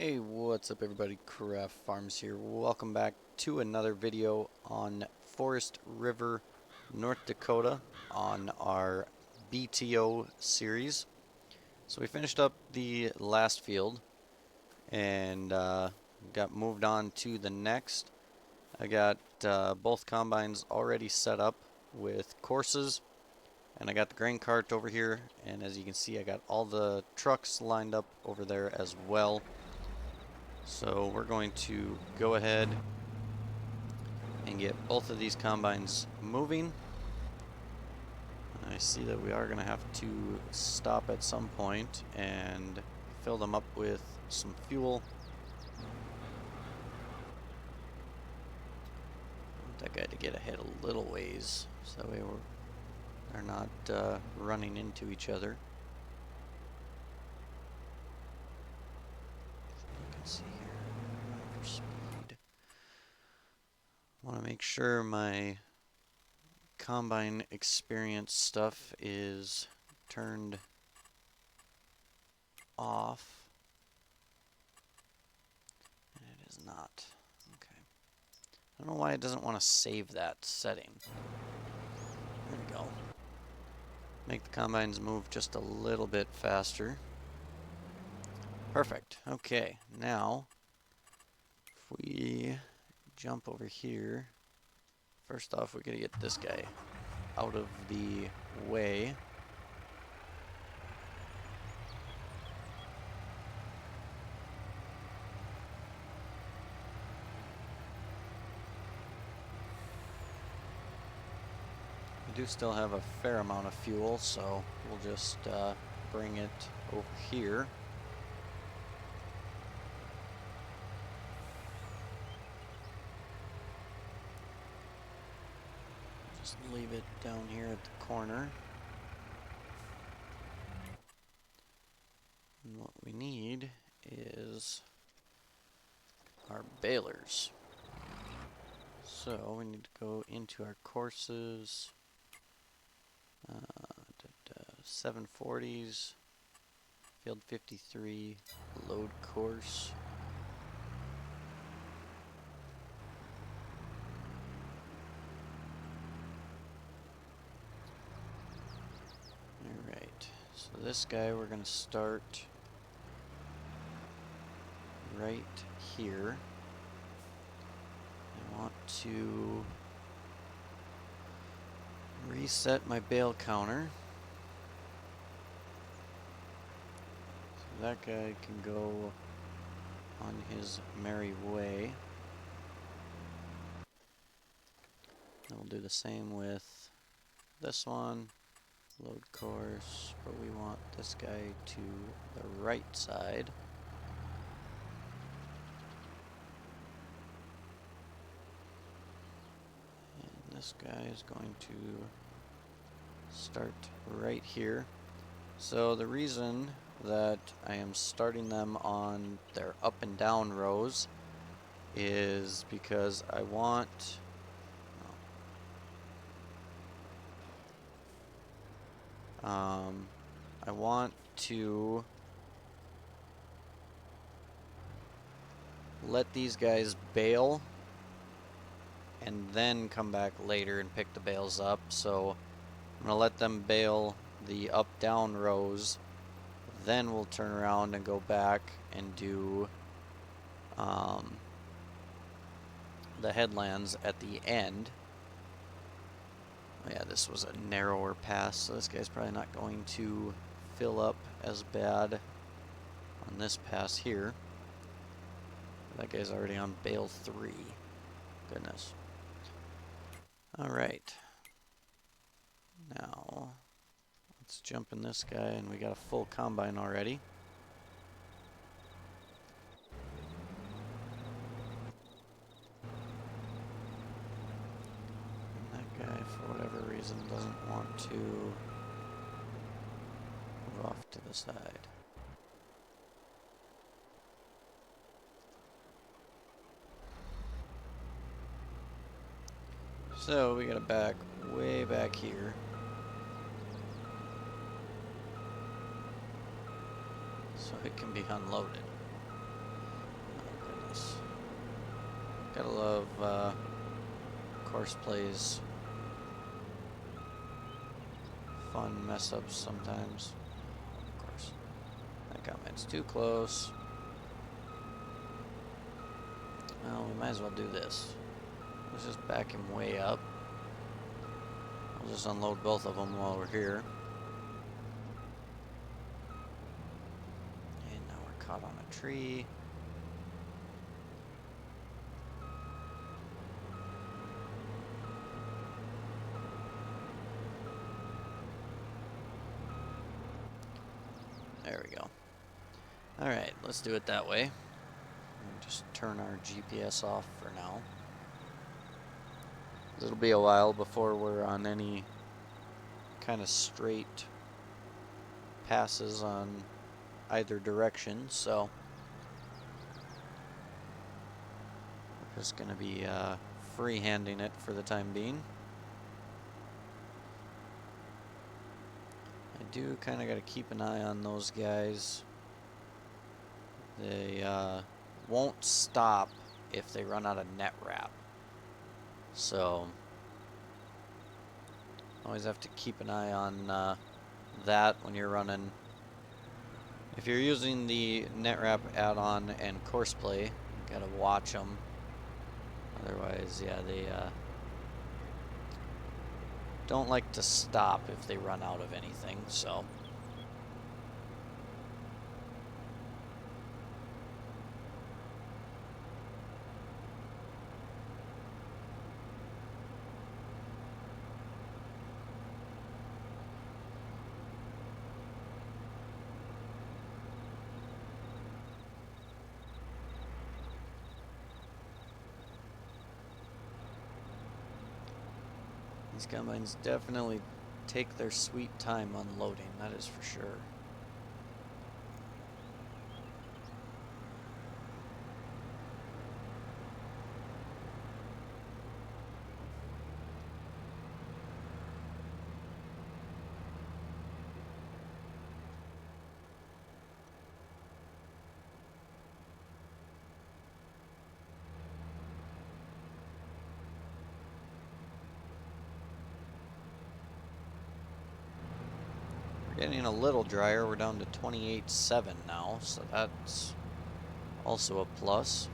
Hey, what's up everybody? Craft Farms here. Welcome back to another video on Forest River, North Dakota on our BTO series. So we finished up the last field and got moved on to the next. I got both combines already set up with courses, and I got the grain cart over here, and as you can see I got all the trucks lined up over there as well. So we're going to go ahead and get both of these combines moving. I see that we are going to have to stop at some point and fill them up with some fuel. I want that guy to get ahead a little ways so that way they're not running into each other. You can see here, running for speed. I want to make sure my combine experience stuff is turned off, and it is not. Okay. I don't know why it doesn't want to save that setting. There we go. Make the combines move just a little bit faster. Perfect. Okay, now if we jump over here, first off we gotta get this guy out of the way. We do still have a fair amount of fuel, so we'll just bring it over here. Just leave it down here at the corner. And what we need is our balers. So we need to go into our courses. 740s, field 53, load course. Alright, so this guy we're going to start right here. I want to reset my bale counter. So that guy can go on his merry way. And we'll do the same with this one. Load course, but we want this guy to the right side. And this guy is going to start right here. So the reason that I am starting them on their up and down rows is because I want to let these guys bale and then come back later and pick the bales up. So I'm going to let them bale the up-down rows, then we'll turn around and go back and do the headlands at the end. Oh yeah, this was a narrower pass, so this guy's probably not going to fill up as bad on this pass here. That guy's already on bale 3. Goodness. Alright. Now, let's jump in this guy, and we got a full combine already. And that guy, for whatever reason, doesn't want to move off to the side. So we got a back way back here. So it can be unloaded. Gotta love course plays. Fun mess ups sometimes. Of course. That comment's too close. Well, we might as well do this. Let's just back him way up. I'll just unload both of them while we're here. And now we're caught on a tree. There we go. Alright, let's do it that way. Just turn our GPS off for now. It'll be a while before we're on any kind of straight passes on either direction, so we're just going to be free-handing it for the time being. I do kind of got to keep an eye on those guys. They won't stop if they run out of net wrap. So always have to keep an eye on that when you're running. If you're using the net wrap add-on and course play, you gotta watch them. Otherwise, yeah, they don't like to stop if they run out of anything, so. These combines definitely take their sweet time unloading, that is for sure. Getting a little drier. We're down to 28.7 now, so that's also a plus.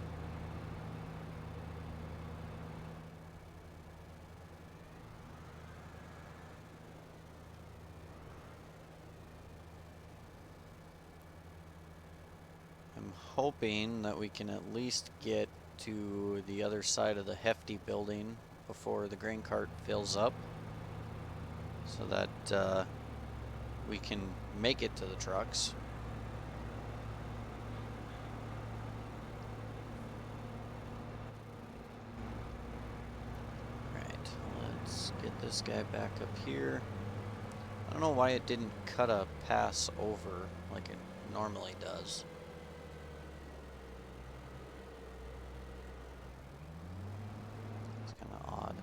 I'm hoping that we can at least get to the other side of the hefty building before the grain cart fills up, so that we can make it to the trucks. Alright, let's get this guy back up here. I don't know why it didn't cut a pass over like it normally does. It's kind of odd.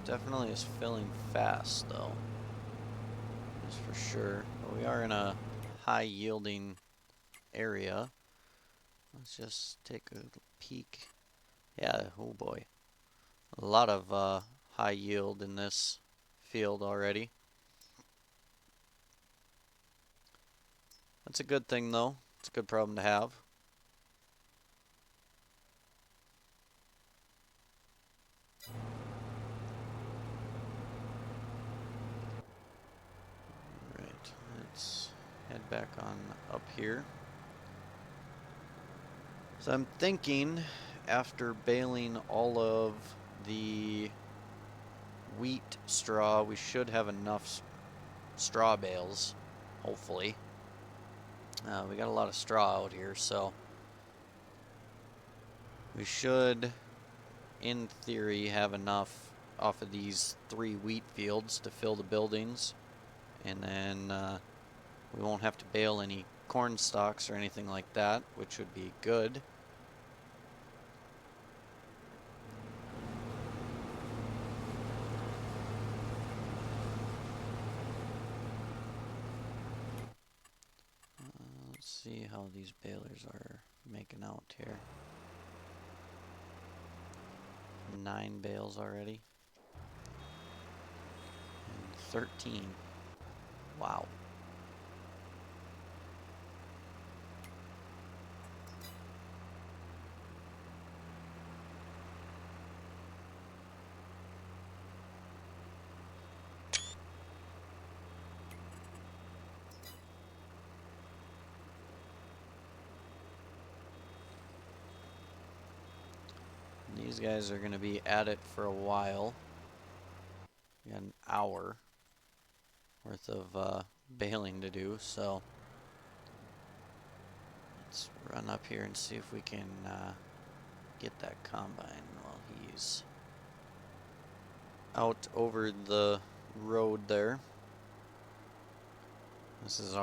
Definitely is filling fast though, that's for sure. But we are in a high yielding area. Let's just take a peek. Yeah, oh boy. A lot of high yield in this field already. That's a good thing though. It's a good problem to have. Alright, let's head back on up here. So I'm thinking after baling all of the wheat straw, we should have enough straw bales, hopefully. We got a lot of straw out here, so we should in theory, have enough off of these 3 wheat fields to fill the buildings, and then we won't have to bale any corn stalks or anything like that, which would be good. Let's see how these balers are making out here. 9 bales already. And 13. Wow. These guys are going to be at it for a while. We got an hour worth of baling to do, so let's run up here and see if we can get that combine while he's out over the road there. This is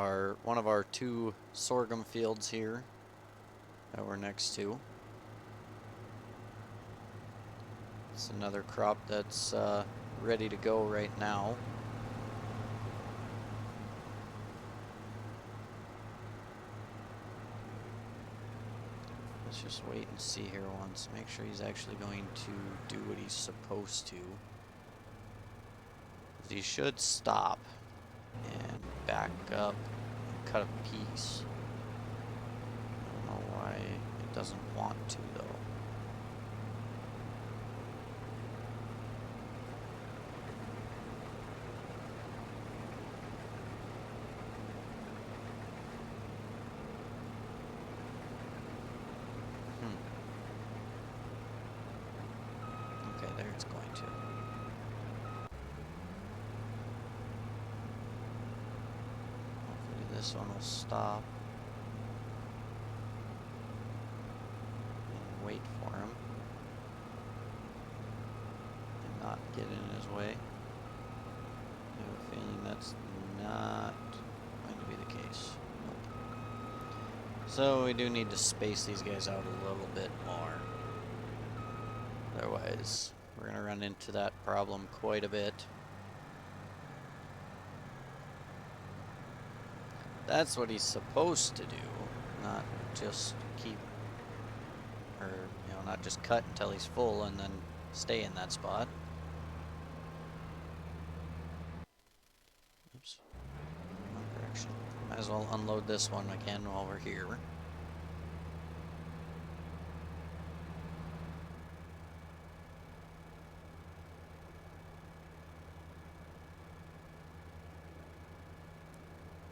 one of our 2 sorghum fields here that we're next to. It's another crop that's ready to go right now. Let's just wait and see here once. Make sure he's actually going to do what he's supposed to. He should stop and back up and cut a piece. I don't know why it doesn't want to though. Okay, there it's going to. Hopefully this one will stop and wait for him and not get in his way. I have a feeling that's not going to be the case. Nope. So we do need to space these guys out a little bit more. Otherwise, we're going to run into that problem quite a bit. That's what he's supposed to do, not just keep, or, you know, not just cut until he's full and then stay in that spot. Oops. Wrong direction. Might as well unload this one again while we're here.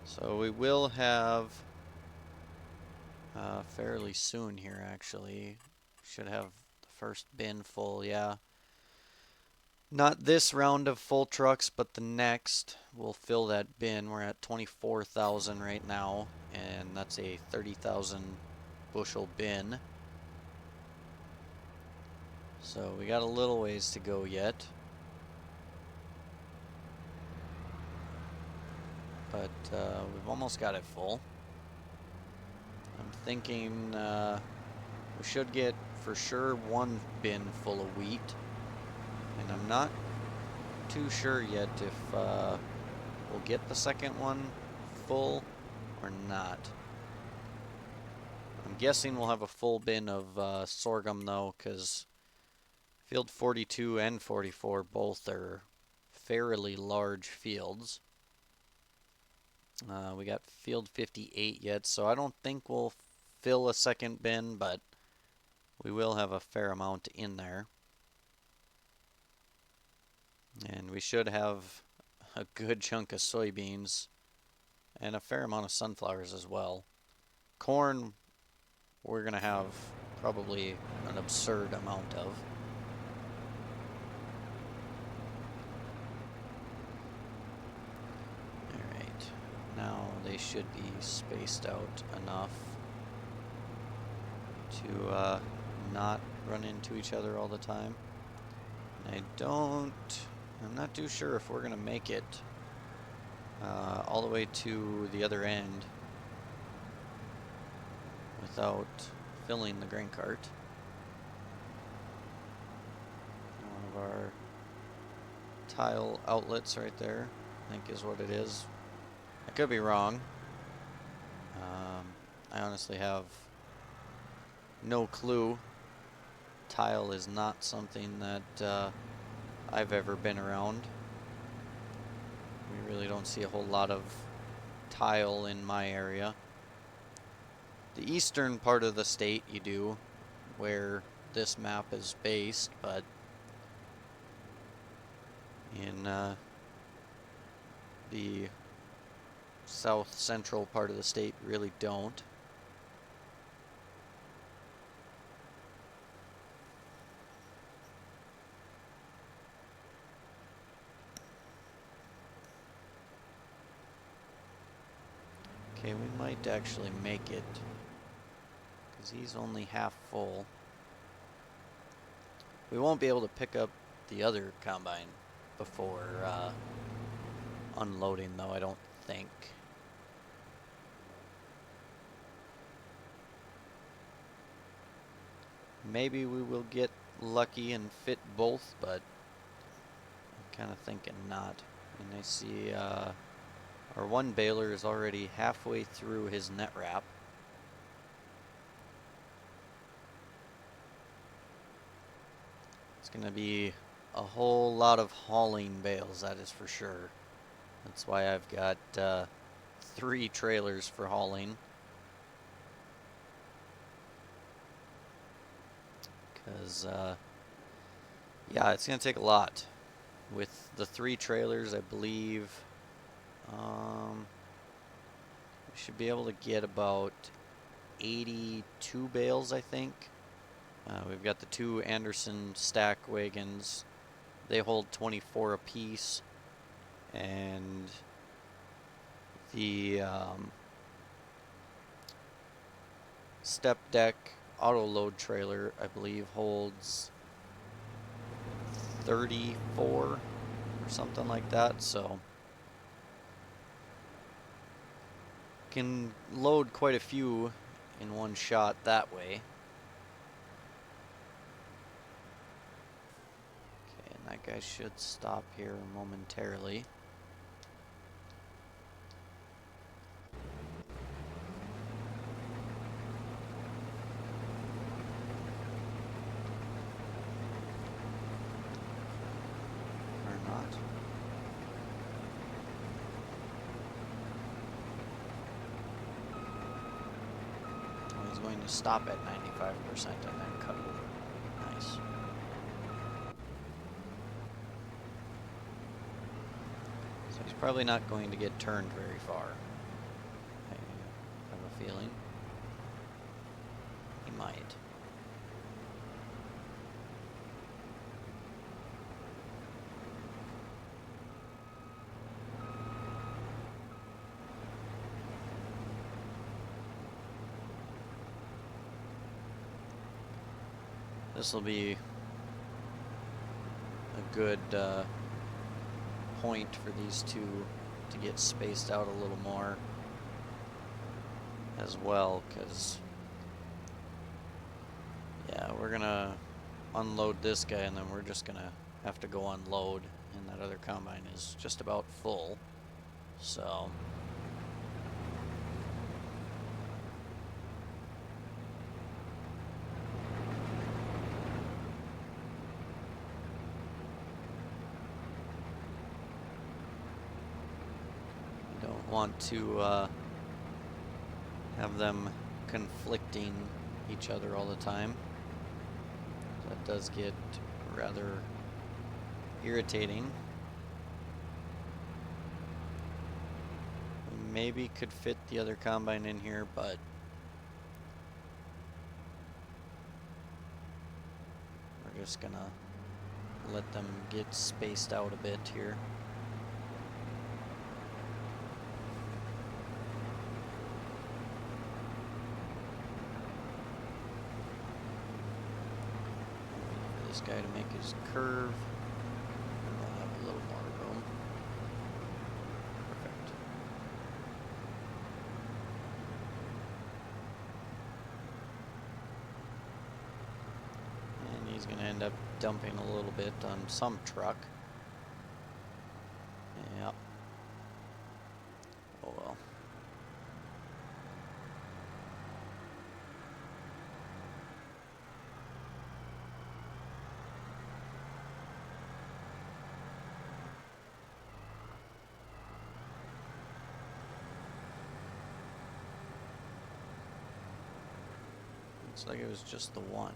So we will have fairly soon here, actually. Should have the first bin full, yeah. Not this round of full trucks, but the next we'll fill that bin. We're at 24,000 right now, and that's a 30,000 bushel bin. So we got a little ways to go yet. But we've almost got it full. I'm thinking we should get for sure 1 bin full of wheat, and I'm not too sure yet if we'll get the second one full or not. I'm guessing we'll have a full bin of sorghum though, because field 42 and 44 both are fairly large fields. We got field 58 yet, so I don't think we'll fill a second bin, but we will have a fair amount in there. And we should have a good chunk of soybeans and a fair amount of sunflowers as well. Corn, we're going to have probably an absurd amount of. Alright, now they should be spaced out enough to not run into each other all the time. And I'm not too sure if we're going to make it all the way to the other end without filling the grain cart. One of our tile outlets right there, I think is what it is. I could be wrong. I honestly have no clue. Tile is not something that I've ever been around. We really don't see a whole lot of tile in my area. The eastern part of the state you do, where this map is based, but in the south central part of the state really don't. Okay, we might actually make it, because he's only half full. We won't be able to pick up the other combine before unloading, though, I don't think. Maybe we will get lucky and fit both, but I'm kind of thinking not. And I see our one baler is already halfway through his net wrap. It's going to be a whole lot of hauling bales, that is for sure. That's why I've got 3 trailers for hauling. Because, yeah, it's going to take a lot. With the 3 trailers, I believe we should be able to get about 82 bales, I think. We've got the 2 Anderson stack wagons. They hold 24 apiece. And the step deck auto load trailer, I believe, holds 34 or something like that, so can load quite a few in one shot that way. Okay, and that guy should stop here momentarily. Going to stop at 95% and then cut over. Nice. So he's probably not going to get turned very far. I have a feeling he might. This will be a good point for these two to get spaced out a little more as well, because yeah, we're gonna unload this guy and then we're just gonna have to go unload, and that other combine is just about full, so want to have them conflicting each other all the time. That does get rather irritating. We maybe could fit the other combine in here, but we're just gonna let them get spaced out a bit here. this guy to make his curve. And we'll have a little more room. Perfect. And he's going to end up dumping a little bit on some truck. Yep. Oh well. Looks like it was just the one.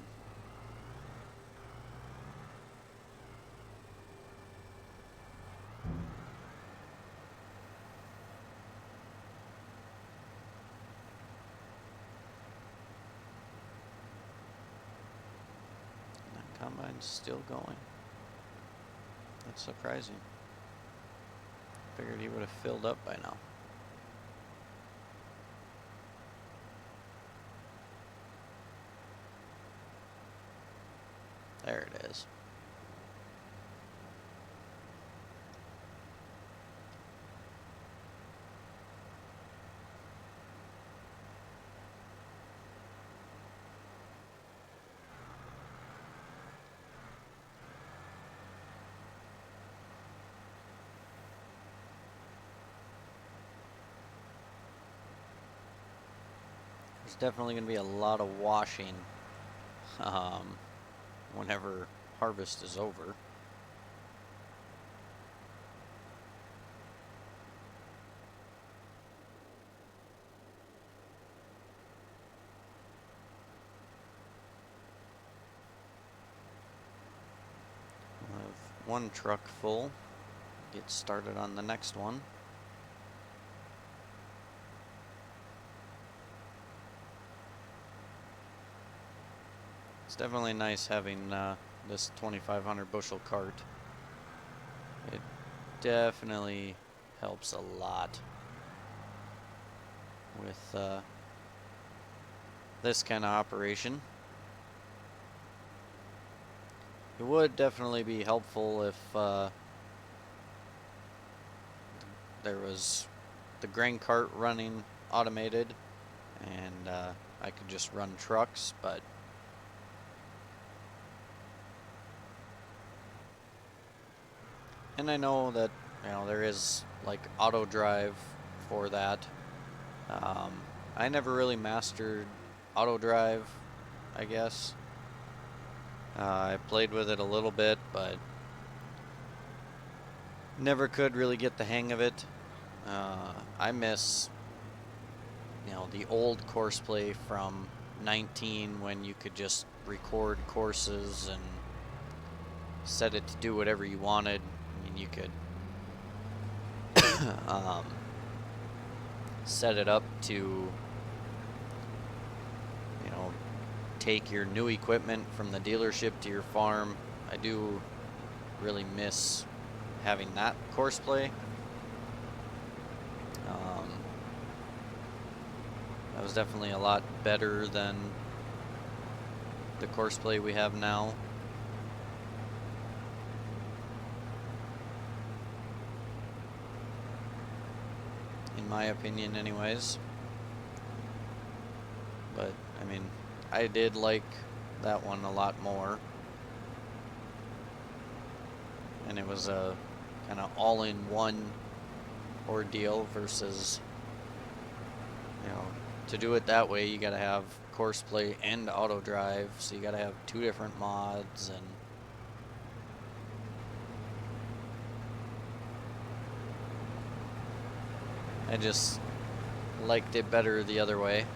Combine's still going. That's surprising. Figured he would have filled up by now. There it is. There's definitely going to be a lot of washing whenever harvest is over. We'll have one truck full. Get started on the next one. It's definitely nice having this 2,500 bushel cart. It definitely helps a lot with this kind of operation. It would definitely be helpful if there was the grain cart running automated and I could just run trucks, but and I know that, you know, there is like auto drive for that. I never really mastered auto drive, I guess. I played with it a little bit, but never could really get the hang of it. I miss, you know, the old course play from 19 when you could just record courses and set it to do whatever you wanted. I mean, you could set it up to, you know, take your new equipment from the dealership to your farm. I do really miss having that course play. That was definitely a lot better than the course play we have now. In my opinion, anyways. But, I mean, I did like that one a lot more. And it was a kind of all-in-one ordeal versus, you know, to do it that way, you gotta have course play and auto drive, so you gotta have two different mods, and I just liked it better the other way.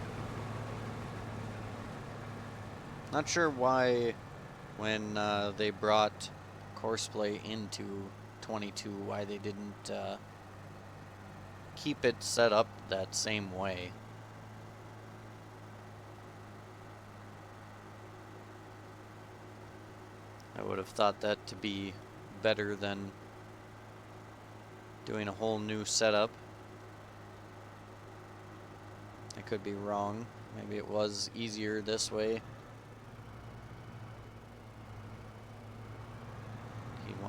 Not sure why when they brought course play into 22, why they didn't keep it set up that same way. I would have thought that to be better than doing a whole new setup. I could be wrong. Maybe it was easier this way.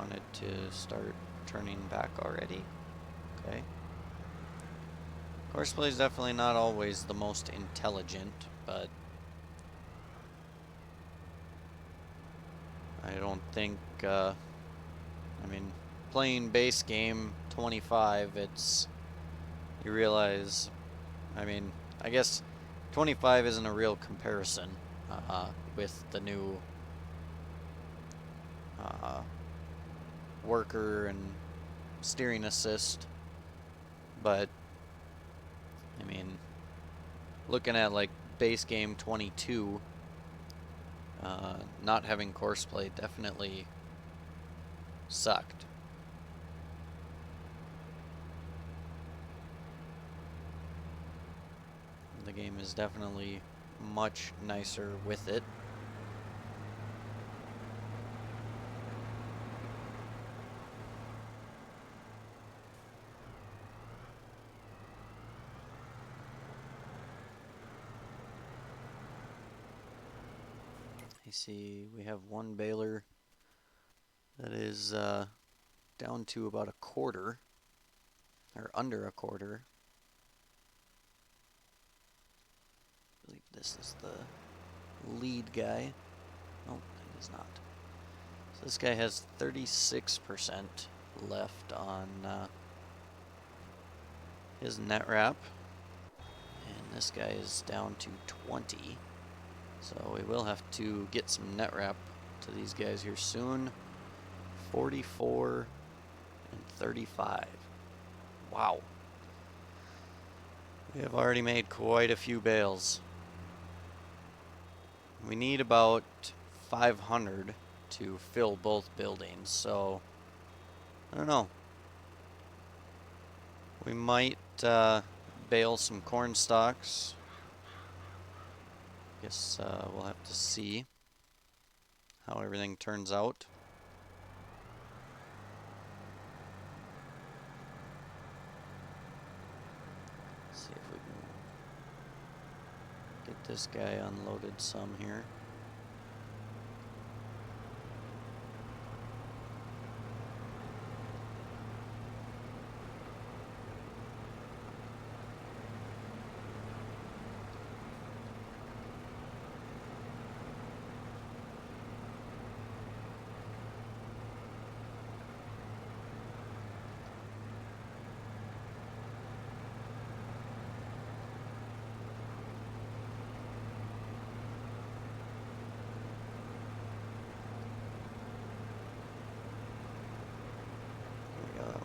wanted to start turning back already. Okay. Courseplay is definitely not always the most intelligent, but I don't think, I mean, playing base game 25, you realize, I mean, I guess 25 isn't a real comparison with the new worker and steering assist, but I mean, looking at like base game 22, not having courseplay definitely sucked. The game is definitely much nicer with it. I see we have one baler that is down to about a quarter, or under a quarter. I believe this is the lead guy. Oh, it is not. So this guy has 36% left on his net wrap, and this guy is down to 20. So we will have to get some net wrap to these guys here soon. 44 and 35. Wow. We have already made quite a few bales. We need about 500 to fill both buildings, so I don't know. We might bale some corn stalks. Guess we'll have to see how everything turns out. See if we can get this guy unloaded some here.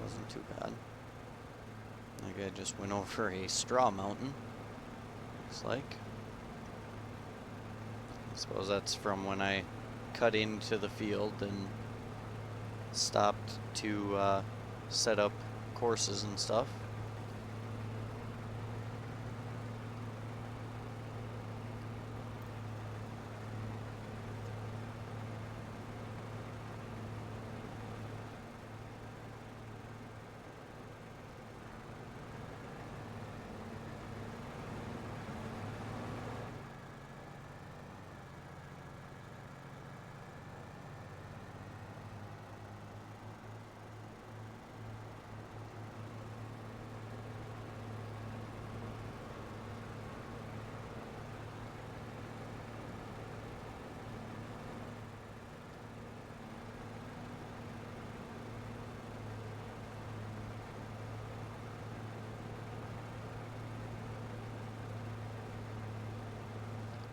Wasn't too bad. That guy just went over a straw mountain, looks like. I suppose that's from when I cut into the field and stopped to set up courses and stuff.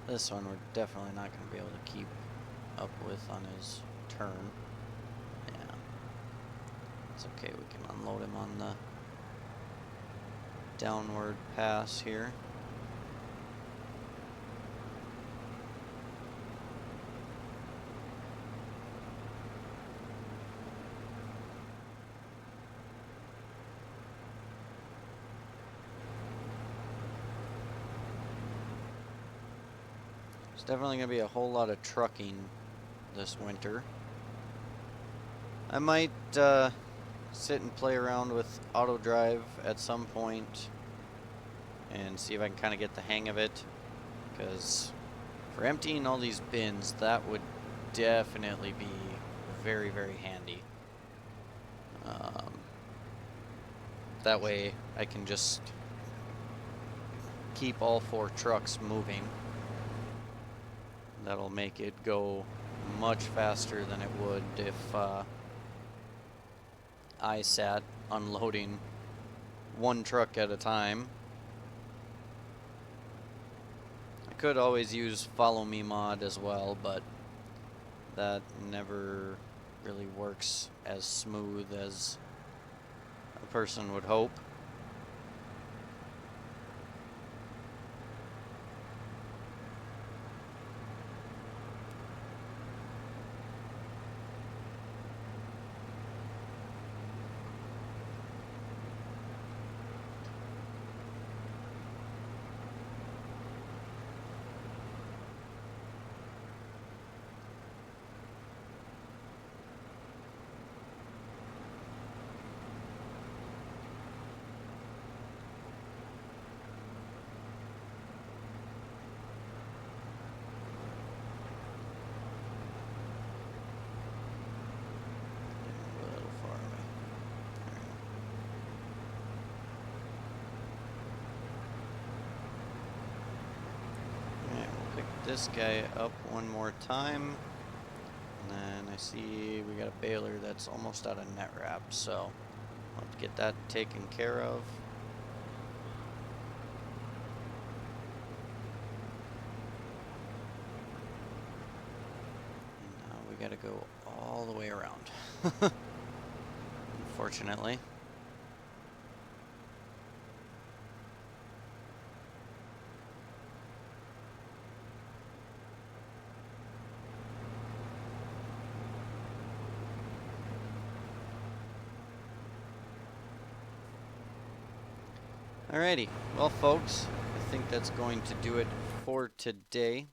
This one we're definitely not going to be able to keep up with on his turn. Yeah. It's okay, we can unload him on the downward pass here. There's definitely going to be a whole lot of trucking this winter. I might sit and play around with auto drive at some point and see if I can kind of get the hang of it, because for emptying all these bins, that would definitely be very, very handy. That way I can just keep all 4 trucks moving. That'll make it go much faster than it would if I sat unloading 1 truck at a time. I could always use follow me mod as well, but that never really works as smooth as a person would hope. This guy up one more time, and then I see we got a baler that's almost out of net wrap, so I'll have to get that taken care of. And now we gotta go all the way around, unfortunately. Alrighty, well folks, I think that's going to do it for today.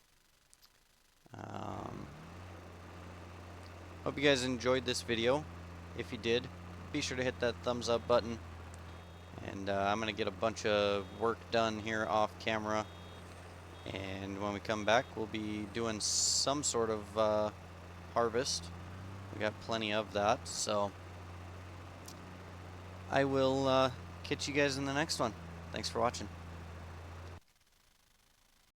Hope you guys enjoyed this video. If you did, be sure to hit that thumbs up button. And I'm going to get a bunch of work done here off camera. And when we come back, we'll be doing some sort of harvest. We got plenty of that, so I will catch you guys in the next one. Thanks for watching.